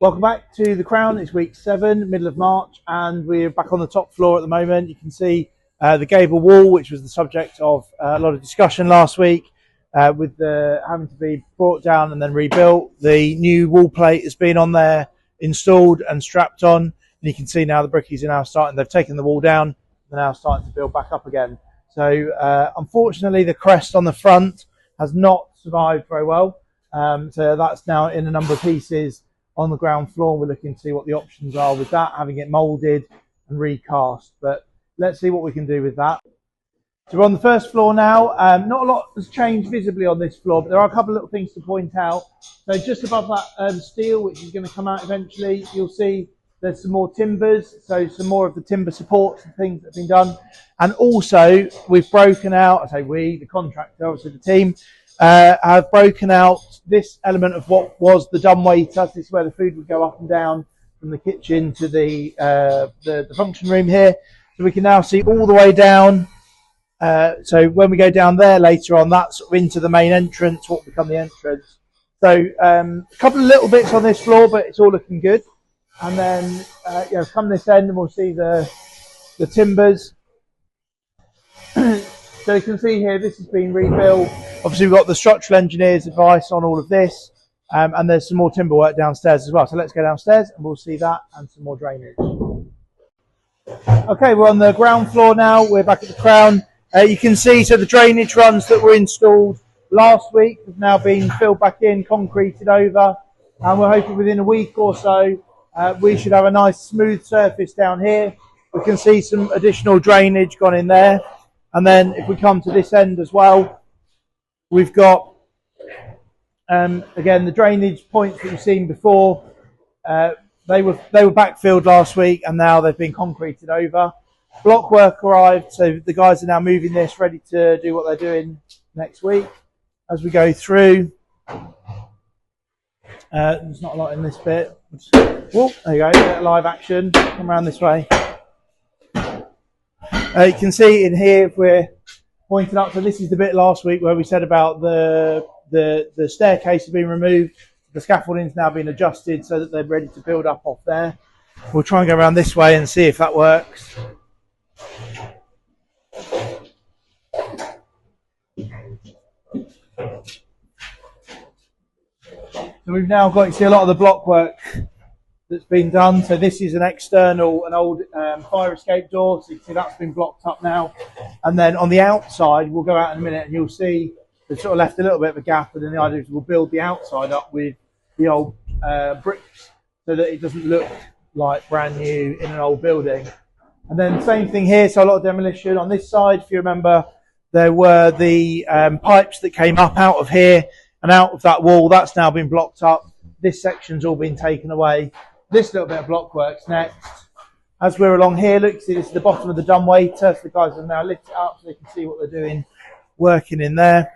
Welcome back to the Crown. It's week 7, middle of March, and we're back on the top floor at the moment. You can see the gable wall, which was the subject of a lot of discussion last week, with the having to be brought down and then rebuilt. The new wall plate has been on there, installed and strapped on, and you can see now the brickies are now starting. They've taken the wall down, they're now starting to build back up again. So unfortunately, the crest on the front has not survived very well. So that's now in a number of pieces on the ground floor. We're looking to see what the options are with that, having it moulded and recast, but let's see what we can do with that. So we're on the first floor now. Not a lot has changed visibly on this floor, but there are a couple of little things to point out. So just above that steel, which is going to come out eventually, you'll see there's some more timbers, so some more of the timber supports and things that have been done. And also we've broken out, I say we, the contractor, obviously the team, have broken out this element of what was the dumbwaiter. This is where the food would go up and down from the kitchen to the function room here. So we can now see all the way down. So when we go down there later on, that's into the main entrance, what will become the entrance. So a couple of little bits on this floor, but it's all looking good. And then come this end and we'll see the timbers. So you can see here, this has been rebuilt. Obviously, we've got the structural engineer's advice on all of this, and there's some more timber work downstairs as well. So let's go downstairs and we'll see that and some more drainage. Okay, we're on the ground floor now. We're back at the Crown. You can see, so the drainage runs that were installed last week have now been filled back in, concreted over, and we're hoping within a week or so we should have a nice smooth surface down here. We can see some additional drainage gone in there. And then if we come to this end as well, we've got, again, the drainage points that you've seen before. They were backfilled last week and now they've been concreted over. Block work arrived, so the guys are now moving this, ready to do what they're doing next week. As we go through, there's not a lot in this bit. Whoa, there you go, bit of live action. Come around this way. You can see in here, if we're pointing up, so this is the bit last week where we said about the staircase has been removed. The scaffolding's now been adjusted so that they're ready to build up off there. We'll try and go around this way and see if that works. So we've now got, you see a lot of the block work that's been done. So this is an old fire escape door. So you can see that's been blocked up now. And then on the outside, we'll go out in a minute and you'll see they've sort of left a little bit of a gap. And then the idea is we'll build the outside up with the old bricks so that it doesn't look like brand new in an old building. And then same thing here. So a lot of demolition on this side. If you remember, there were the pipes that came up out of here and out of that wall. That's now been blocked up. This section's all been taken away. This little bit of block work's next. As we're along here, look, see this is the bottom of the dumbwaiter. So the guys have now lifted it up so they can see what they're doing, working in there.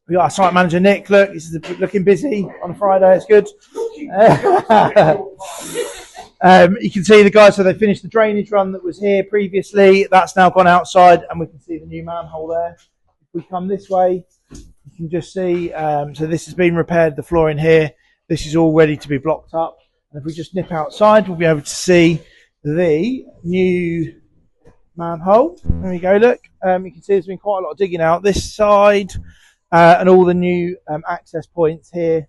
We've got our site manager, Nick. Look, this is looking busy on a Friday. It's good. You can see the guys, so they finished the drainage run that was here previously. That's now gone outside, and we can see the new manhole there. If we come this way, you can just see, so this has been repaired, the floor in here. This is all ready to be blocked up. And if we just nip outside, we'll be able to see the new manhole. There we go, look. You can see there's been quite a lot of digging out this side, and all the new access points here.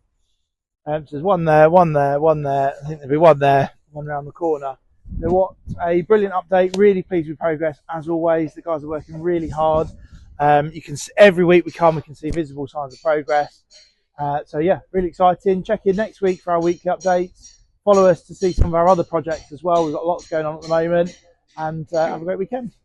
So there's one there, one there, one there. I think there'll be one there, one around the corner. So what a brilliant update. Really pleased with progress, as always. The guys are working really hard. You can see, every week we come, we can see visible signs of progress. So yeah, really exciting. Check in next week for our weekly updates. Follow us to see some of our other projects as well. We've got lots going on at the moment, and have a great weekend.